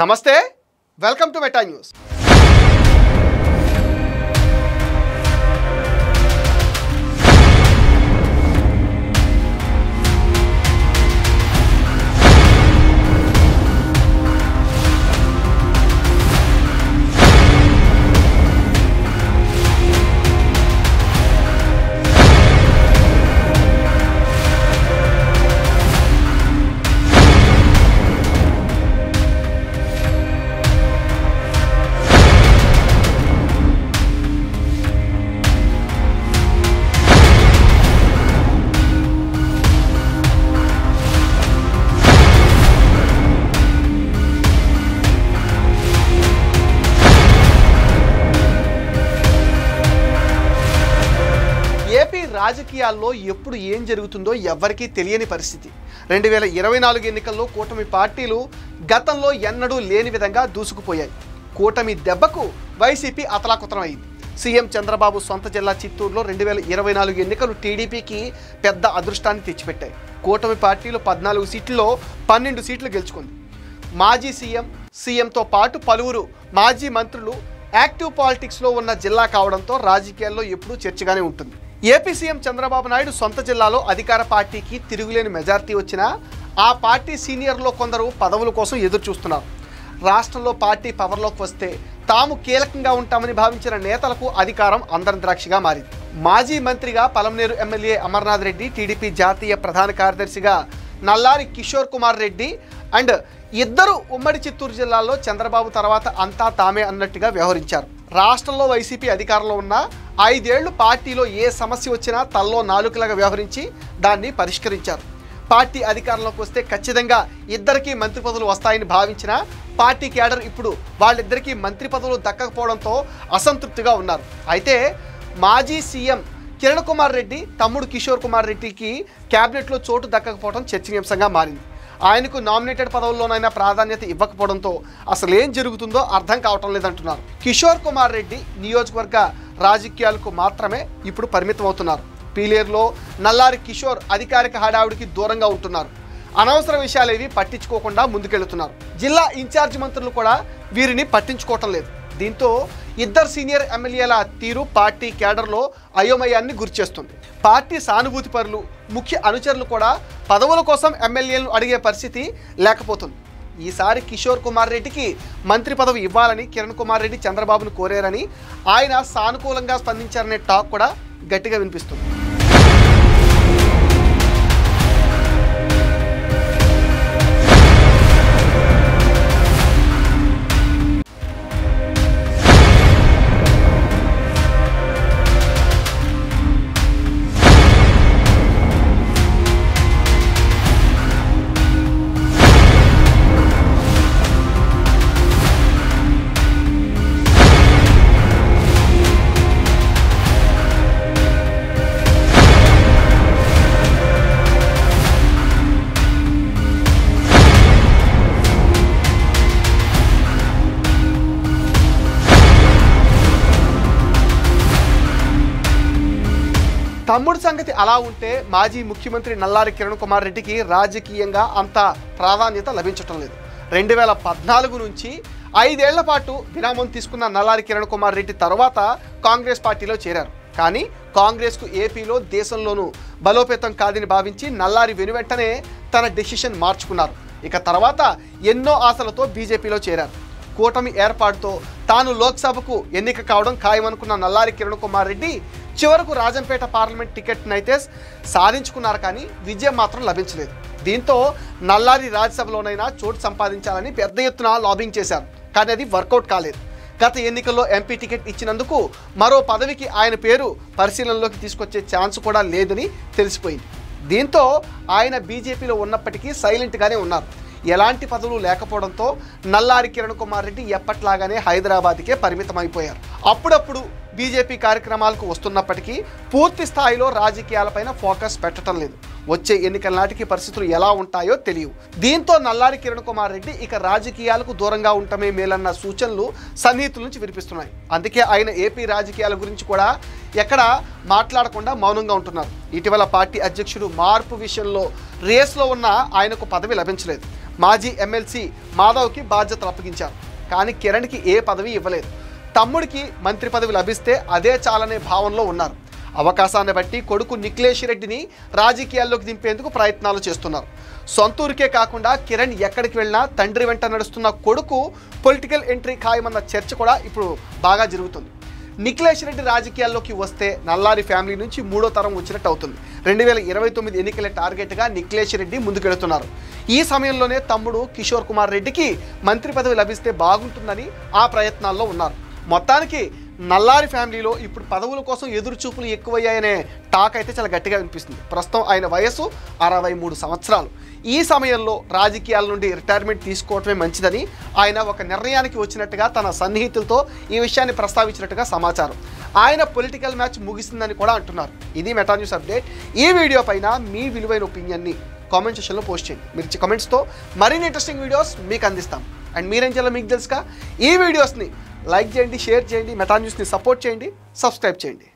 నమస్తే, welcome to meta news. AP రాజకీయాల్లో ఎప్పుడు ఏం జరుగుతుందో ఎవ్వరికీ తెలియని పరిస్థితి. 2024 ఎన్నికల్లో కూటమి పార్టీలు గతంలో ఎన్నడూ లేని విధంగా దూసుకుపోయాయి. కూటమి దెబ్బకు వైసీపీ అతలాకుతలం అయింది. సీఎం చంద్రబాబు సొంత జిల్లా చిత్తూరులో 2024 ఎన్నికలు టీడీపీకి పెద్ద అదృష్టాన్ని తెచ్చిపెట్టాయి. కూటమి పార్టీలు 14 సీట్లలో 12 సీట్లు గెలుచుకుంది. మాజీ సీఎంతో పాటు పలువురు మాజీ మంత్రులు యాక్టివ్ పాలిటిక్స్లో ఉన్న జిల్లా కావడంతో రాజకీయాల్లో ఎప్పుడూ చర్చగానే ఉంటుంది. ఏపీ సీఎం చంద్రబాబు నాయుడు సొంత జిల్లాలో అధికార పార్టీకి తిరుగులేని మెజార్టీ వచ్చినా ఆ పార్టీ సీనియర్లో కొందరు పదవుల కోసం ఎదురు చూస్తున్నారు. రాష్ట్రంలో పార్టీ పవర్లోకి వస్తే తాము కీలకంగా ఉంటామని భావించిన నేతలకు అధికారం అందరి ద్రాక్షగా మారింది. మాజీ మంత్రిగా పలమనేరు ఎమ్మెల్యే అమర్నాథ్ రెడ్డి, టీడీపీ జాతీయ ప్రధాన కార్యదర్శిగా నల్లారి కిషోర్ కుమార్ రెడ్డి అండ్ ఇద్దరు ఉమ్మడి చిత్తూరు జిల్లాలో చంద్రబాబు తర్వాత అంతా తామే అన్నట్టుగా వ్యవహరించారు. రాష్ట్రంలో వైసీపీ అధికారంలో ఉన్న 5 ఏళ్లు పార్టీలో ఏ సమస్య వచ్చినా తల్లో నాలుకలాగా వ్యవహరించి దాన్ని పరిష్కరించారు. పార్టీ అధికారంలోకి వస్తే ఖచ్చితంగా ఇద్దరికీ మంత్రి పదవులు వస్తాయని భావించిన పార్టీ క్యాడర్ ఇప్పుడు వాళ్ళిద్దరికీ మంత్రి పదవులు దక్కకపోవడంతో అసంతృప్తిగా ఉన్నారు. అయితే మాజీ సీఎం కిరణ్ కుమార్ రెడ్డి తమ్ముడు కిషోర్ కుమార్ రెడ్డికి క్యాబినెట్లో చోటు దక్కకపోవడం చర్చనీయాంశంగా మారింది. ఆయనకు నామినేటెడ్ పదవుల్లోనైనా ప్రాధాన్యత ఇవ్వకపోవడంతో అసలు ఏం జరుగుతుందో అర్థం కావటం లేదంటున్నారు. కిషోర్ కుమార్ రెడ్డి నియోజకవర్గ రాజకీయాలకు మాత్రమే ఇప్పుడు పరిమితం అవుతున్నారు. పీలేరులో నల్లారి కిషోర్ అధికారిక హడావుడికి దూరంగా ఉంటున్నారు. అనవసర విషయాలేవి పట్టించుకోకుండా ముందుకెళ్తున్నారు. జిల్లా ఇన్ఛార్జ్ మంత్రులు కూడా వీరిని పట్టించుకోవటం లేదు. దీంతో ఇద్దరు సీనియర్ ఎమ్మెల్యేల తీరు పార్టీ క్యాడర్లో అయోమయాన్ని గురిచేస్తుంది. పార్టీ సానుభూతి పరులు, ముఖ్య అనుచరులు కూడా పదవుల కోసం ఎమ్మెల్యేలను అడిగే పరిస్థితి లేకపోతుంది. ఈసారి కిషోర్ కుమార్ రెడ్డికి మంత్రి పదవి ఇవ్వాలని కిరణ్ కుమార్ రెడ్డి చంద్రబాబును కోరారని, ఆయన సానుకూలంగా స్పందించారనే టాక్ కూడా గట్టిగా వినిపిస్తుంది. తమ్ముడు సంగతి అలా ఉంటే మాజీ ముఖ్యమంత్రి నల్లారి కిరణ్ కుమార్ రెడ్డికి రాజకీయంగా అంత ప్రాధాన్యత లభించటం లేదు. 2014 నుంచి 5 ఏళ్ల పాటు విరామం తీసుకున్న నల్లారి కిరణ్ కుమార్ రెడ్డి తర్వాత కాంగ్రెస్ పార్టీలో చేరారు. కానీ కాంగ్రెస్కు ఏపీలో దేశంలోనూ బలోపేతం కాదని భావించి నల్లారి వెనువెంటనే తన డెసిషన్ మార్చుకున్నారు. ఇక తర్వాత ఎన్నో ఆశలతో బీజేపీలో చేరారు. కూటమి ఏర్పాటుతో తాను లోక్సభకు ఎన్నిక కావడం ఖాయమనుకున్న నల్లారి కిరణ్ కుమార్ రెడ్డి చివరకు రాజంపేట పార్లమెంట్ టికెట్నైతే సాధించుకున్నారు, కానీ విజయం మాత్రం లభించలేదు. దీంతో నల్లారి రాజ్యసభలోనైనా చోటు సంపాదించాలని పెద్ద ఎత్తున లాబింగ్ చేశారు, కానీ అది వర్కౌట్ కాలేదు. గత ఎన్నికల్లో ఎంపీ టికెట్ ఇచ్చినందుకు మరో పదవికి ఆయన పేరు పరిశీలనలోకి తీసుకొచ్చే ఛాన్స్ కూడా లేదని తెలిసిపోయింది. దీంతో ఆయన బీజేపీలో ఉన్నప్పటికీ సైలెంట్గానే ఉన్నారు. ఎలాంటి పదవులు లేకపోవడంతో నల్లారి కిరణ్ కుమార్ రెడ్డి ఎప్పట్లాగానే హైదరాబాద్కే పరిమితం అయిపోయారు. అప్పుడప్పుడు బీజేపీ కార్యక్రమాలకు వస్తున్నప్పటికీ పూర్తి స్థాయిలో రాజకీయాలపైన ఫోకస్ పెట్టడం లేదు. వచ్చే ఎన్నికల నాటికి పరిస్థితులు ఎలా ఉంటాయో తెలియవు. దీంతో నల్లారి కిరణ్ కుమార్ రెడ్డి ఇక రాజకీయాలకు దూరంగా ఉండటమే మేలన్న సూచనలు సన్నిహితుల నుంచి వినిపిస్తున్నాయి. అందుకే ఆయన ఏపీ రాజకీయాల గురించి కూడా ఎక్కడ మాట్లాడకుండా మౌనంగా ఉంటున్నారు. ఇటీవల పార్టీ అధ్యక్షుడు మార్పు విషయంలో రేస్లో ఉన్న ఆయనకు పదవి లభించలేదు. మాజీ ఎమ్మెల్సీ మాధవ్కి బాధ్యతలు అప్పగించారు, కానీ కిరణ్కి ఏ పదవి ఇవ్వలేదు. తమ్ముడికి మంత్రి పదవి లభిస్తే అదే చాలనే భావనలో ఉన్నారు. అవకాశాన్ని బట్టి కొడుకు నిఖిలేష్ రెడ్డిని రాజకీయాల్లోకి దింపేందుకు ప్రయత్నాలు చేస్తున్నారు. సొంతూరికే కాకుండా కిరణ్ ఎక్కడికి వెళ్ళినా తండ్రి వెంట నడుస్తున్న కొడుకు పొలిటికల్ ఎంట్రీ ఖాయమన్న చర్చ కూడా ఇప్పుడు బాగా జరుగుతుంది. నిఖిలేష్ రెడ్డి రాజకీయాల్లోకి వస్తే నల్లారి ఫ్యామిలీ నుంచి మూడో తరం వచ్చినట్టు అవుతుంది. 2029 ఎన్నికల టార్గెట్గా నిఖిలేష్ రెడ్డి ముందుకెడుతున్నారు. ఈ సమయంలోనే తమ్ముడు కిషోర్ కుమార్ రెడ్డికి మంత్రి పదవి లభిస్తే బాగుంటుందని ఆ ప్రయత్నాల్లో ఉన్నారు. మొత్తానికి నల్లారి ఫ్యామిలీలో ఇప్పుడు పదవుల కోసం ఎదురు చూపులు ఎక్కువయ్యాయనే టాక్ అయితే చాలా గట్టిగా వినిపిస్తుంది. ప్రస్తుతం ఆయన వయసు 63 సంవత్సరాలు. ఈ సమయంలో రాజకీయాల నుండి రిటైర్మెంట్ తీసుకోవటమే మంచిదని ఆయన ఒక నిర్ణయానికి వచ్చినట్టుగా తన సన్నిహితులతో ఈ విషయాన్ని ప్రస్తావించినట్టుగా సమాచారం. ఆయన పొలిటికల్ మ్యాచ్ ముగిసిందని కూడా అంటున్నారు. ఇది మెటా న్యూస్ అప్డేట్. ఈ వీడియో పైన మీ విలువైన ఒపీనియన్ని కామెంట్ సెక్షన్లో పోస్ట్ చేయండి. మీరు కామెంట్స్తో మరిన్ని ఇంట్రెస్టింగ్ వీడియోస్ మీకు అందిస్తాం. అండ్ మీరేం చేయాలో మీకు తెలుసుగా, ఈ వీడియోస్ని లైక్ చేయండి, షేర్ చేయండి, మెటా న్యూస్ని సపోర్ట్ చేయండి, సబ్స్క్రైబ్ చేయండి.